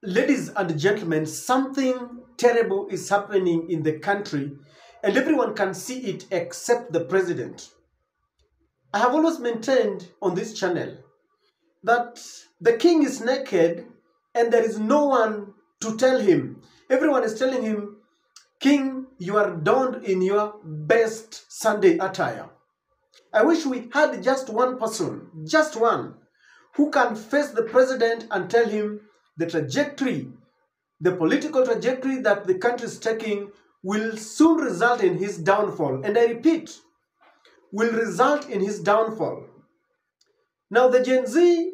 Ladies and gentlemen, something terrible is happening in the country, and everyone can see it except the president. I have always maintained on this channel that the king is naked and there is no one to tell him. Everyone is telling him, King, you are donned in your best Sunday attire. I wish we had just one person, just one, who can face the president and tell him the trajectory, the political trajectory that the country is taking will soon result in his downfall. And I repeat, will result in his downfall. Now the Gen Z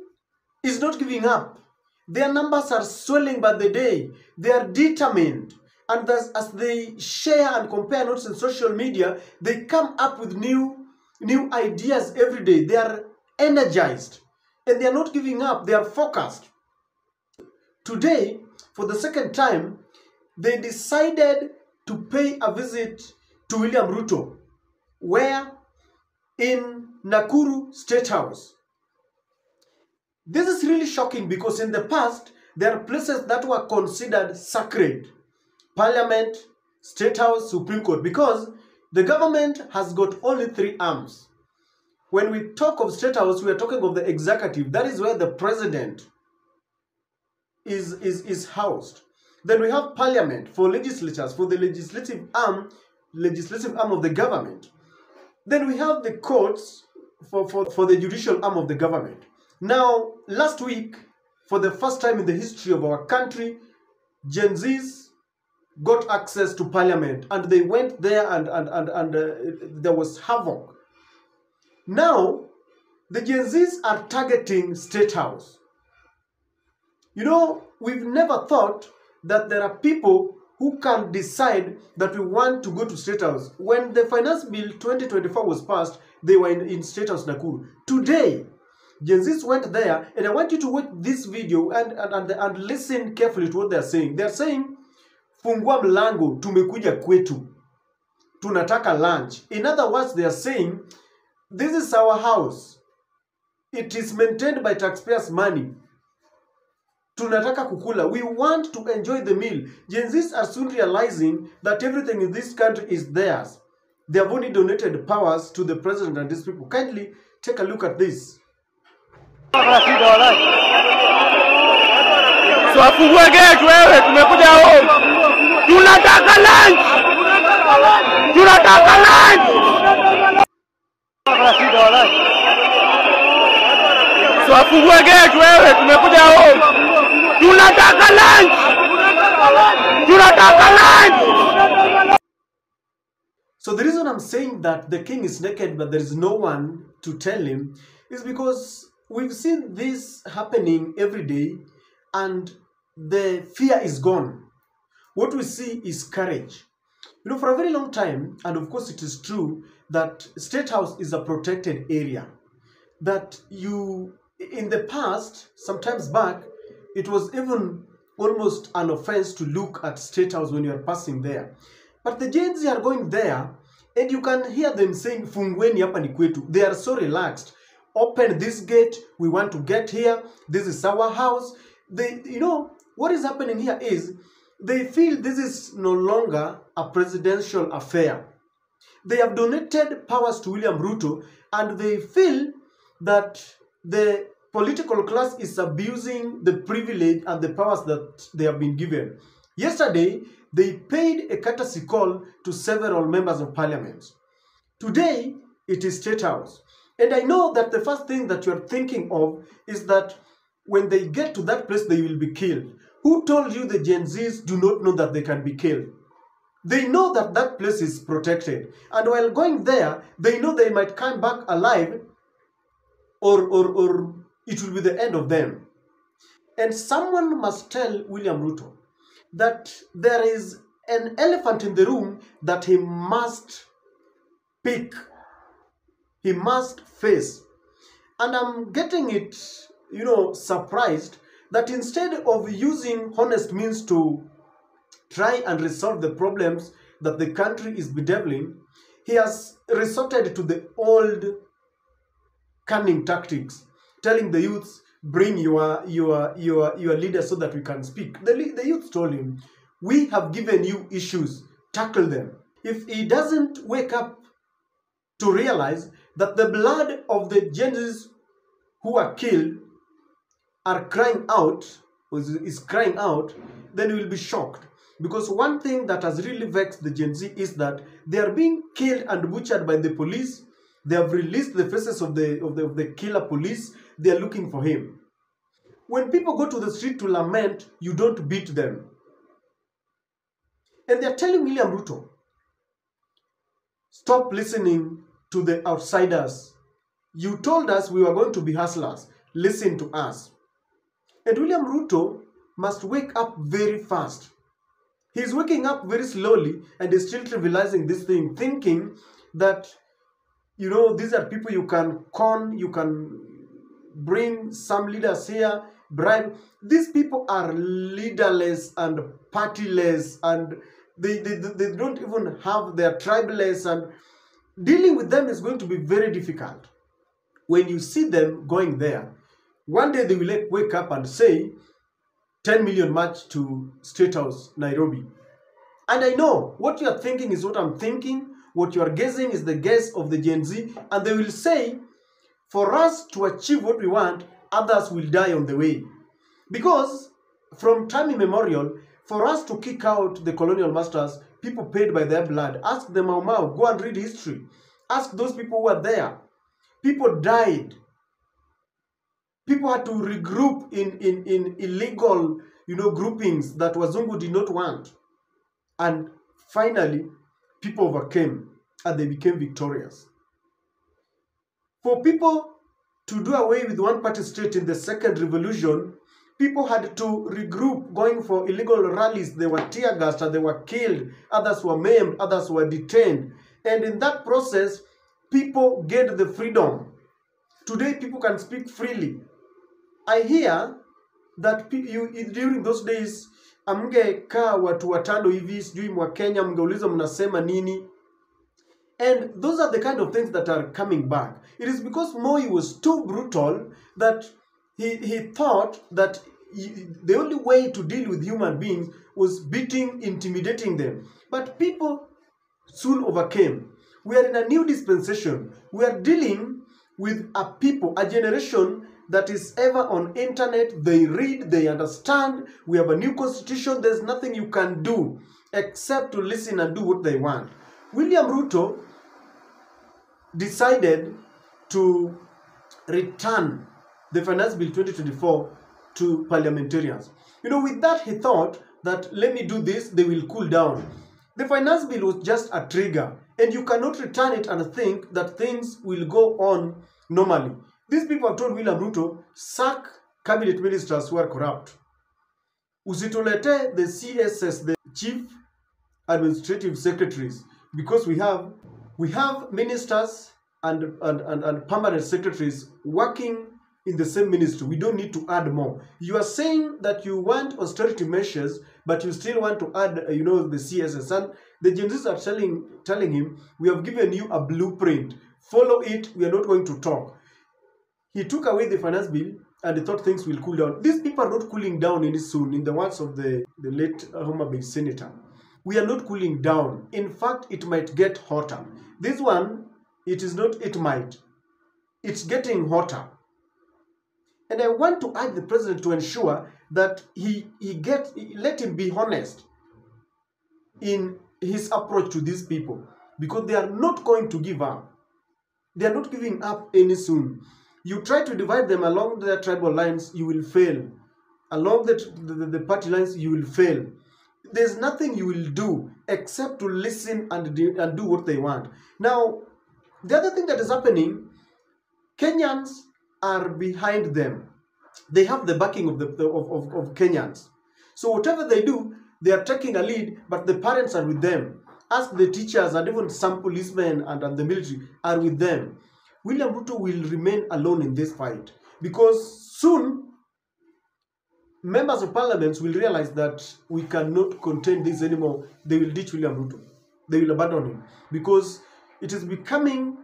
is not giving up. Their numbers are swelling by the day. They are determined. And thus, as they share and compare notes in social media, they come up with new ideas every day. They are energized. And they are not giving up. They are focused. Today, for the second time, they decided to pay a visit to William Ruto, where in Nakuru Statehouse. This is really shocking because in the past, there are places that were considered sacred. Parliament, Statehouse, Supreme Court, because the government has got only 3 arms. When we talk of Statehouse, we are talking of the executive. That is where the president is housed. Then we have Parliament for legislatures, for the legislative arm of the government. Then we have the courts for the judicial arm of the government. Now, last week, for the first time in the history of our country, Gen Zs got access to Parliament, and they went there and there was havoc. Now, the Gen Zs are targeting Statehouse. You know, we've never thought that there are people who can decide that we want to go to Statehouse. When the Finance Bill 2024 was passed, they were in Statehouse Nakuru. Today, Gen Zs went there, and I want you to watch this video and listen carefully to what they're saying. They're saying, fungua mlango, tumekuja kwetu. Tunataka lunch. In other words, they are saying, this is our house. It is maintained by taxpayers' money. Tunataka kukula. We want to enjoy the meal. Gen Zs are soon realizing that everything in this country is theirs. They have only donated powers to the president and these people. Kindly take a look at this. So afungue gate wewe, tumekuja home. Tunataka lunch. Tunataka lunch. So afungue gate wewe, tumekuja home. Tunataka lunch. Tunataka lunch. So the reason I'm saying that the king is naked but there is no one to tell him is because we've seen this happening every day and the fear is gone. What we see is courage. You know, for a very long time, and of course it is true, that Statehouse is a protected area. That in the past, sometimes back, it was even almost an offense to look at Statehouse when you are passing there. But the Gen Z are going there, and you can hear them saying, Fungweni hapa ni kwetu. They are so relaxed. Open this gate, we want to get here, this is our house. You know, what is happening here is, they feel this is no longer a presidential affair. They have donated powers to William Ruto, and they feel that the political class is abusing the privilege and the powers that they have been given. Yesterday, they paid a courtesy call to several members of parliament. Today, it is Statehouse. And I know that the first thing that you're thinking of is that when they get to that place, they will be killed. Who told you the Gen Zs do not know that they can be killed? They know that that place is protected. And while going there, they know they might come back alive or it will be the end of them. And someone must tell William Ruto that there is an elephant in the room that he must pick. He must face. And I'm getting it, you know, surprised that instead of using honest means to try and resolve the problems that the country is bedeviling, he has resorted to the old cunning tactics, telling the youths bring your leader so that we can speak. The youth told him, we have given you issues, tackle them. If he doesn't wake up to realize that the blood of the Gens who are killed are crying out, is crying out, then he will be shocked. Because one thing that has really vexed the Gen Z is that they are being killed and butchered by the police. They have released the faces of the killer police. They are looking for him. When people go to the street to lament, you don't beat them. And they are telling William Ruto, stop listening to the outsiders. You told us we were going to be hustlers. Listen to us. And William Ruto must wake up very fast. He's waking up very slowly and is still trivializing this thing, thinking that, you know, these are people you can con, you can bring some leaders here, bribe. These people are leaderless and partyless, and they don't even have their tribeless, and dealing with them is going to be very difficult. When you see them going there, one day they will wake up and say, 10 million march to Statehouse, Nairobi. And I know what you are thinking is what I'm thinking. What you are guessing is the guess of the Gen Z. And they will say, for us to achieve what we want, others will die on the way. Because from time immemorial, for us to kick out the colonial masters, people paid by their blood. Ask the Mau Mau, go and read history. Ask those people who are there. People died. People had to regroup in illegal, groupings that Wazungu did not want. And finally, people overcame and they became victorious. For people to do away with one-party state in the second revolution, people had to regroup, going for illegal rallies. They were tear gassed and they were killed. Others were maimed, others were detained. And in that process, people gained the freedom. Today, people can speak freely. I hear that during those days, amngekaa watu watano hivi sijui mwa Kenya, mngeuliza mnasema nini. And those are the kind of things that are coming back. It is because Moi was too brutal that he thought that the only way to deal with human beings was beating, intimidating them. But people soon overcame. We are in a new dispensation. We are dealing with a people, a generation that is ever on internet. They read, they understand. We have a new constitution. There's nothing you can do except to listen and do what they want. William Ruto decided to return the Finance Bill 2024 to parliamentarians. With that he thought that let me do this, they will cool down. The Finance Bill was just a trigger, and you cannot return it and think that things will go on normally. These people have told William Ruto, sack cabinet ministers who are corrupt. Usitulete the CSS, the chief administrative secretaries, because we have ministers and permanent secretaries working in the same ministry. We don't need to add more. You are saying that you want austerity measures, but you still want to add, the CSS. And the Gen Zs are telling him, we have given you a blueprint. Follow it. We are not going to talk. He took away the finance bill and he thought things will cool down. These people are not cooling down any soon, in the words of the late Homa Bay senator. We are not cooling down. In fact, it might get hotter. This one, it is not, it might. It's getting hotter. And I want to urge the president to ensure that let him be honest in his approach to these people, because they are not going to give up. They are not giving up any soon. You try to divide them along their tribal lines, you will fail. Along the party lines, you will fail. There's nothing you will do except to listen and do what they want. Now, the other thing that is happening, Kenyans are behind them. They have the backing of Kenyans. So whatever they do, they are taking a lead, but the parents are with them. Ask the teachers and even some policemen and the military are with them. William Ruto will remain alone in this fight, because soon members of parliament will realize that we cannot contain this anymore. They will ditch William Ruto. They will abandon him, because it is becoming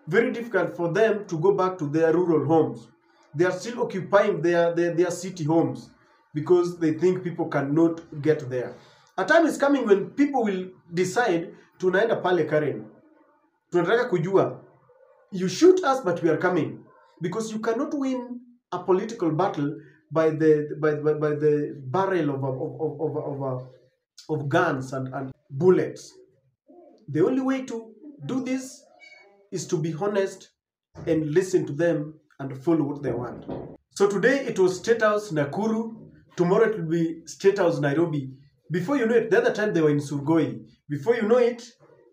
very difficult for them to go back to their rural homes. They are still occupying their city homes because they think people cannot get there. A time is coming when people will decide, tunaenda pale Karen, tunataka kujua, you shoot us but we are coming, because you cannot win a political battle by the barrel of guns and bullets. The only way to do this is to be honest and listen to them and follow what they want. So today it was Statehouse Nakuru, tomorrow it will be Statehouse Nairobi. Before you know it, the other time they were in Surgoi. Before you know it,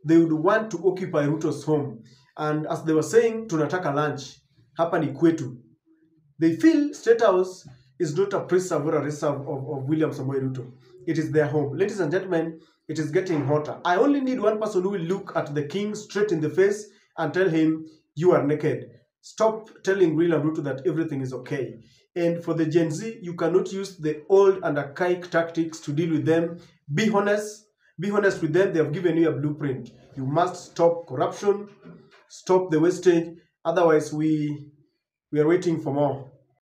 they would want to occupy Ruto's home. And as they were saying, tunataka lunch. Hapa ni kwetu. They feel Statehouse is not a preserve or a reserve of William Samoei Ruto. It is their home. Ladies and gentlemen, it is getting hotter. I only need one person who will look at the king straight in the face and tell him, you are naked. Stop telling William Ruto that everything is okay. And for the Gen Z, you cannot use the old and archaic tactics to deal with them. Be honest. Be honest with them. They have given you a blueprint. You must stop corruption. Stop the wastage. Otherwise, we are waiting for more.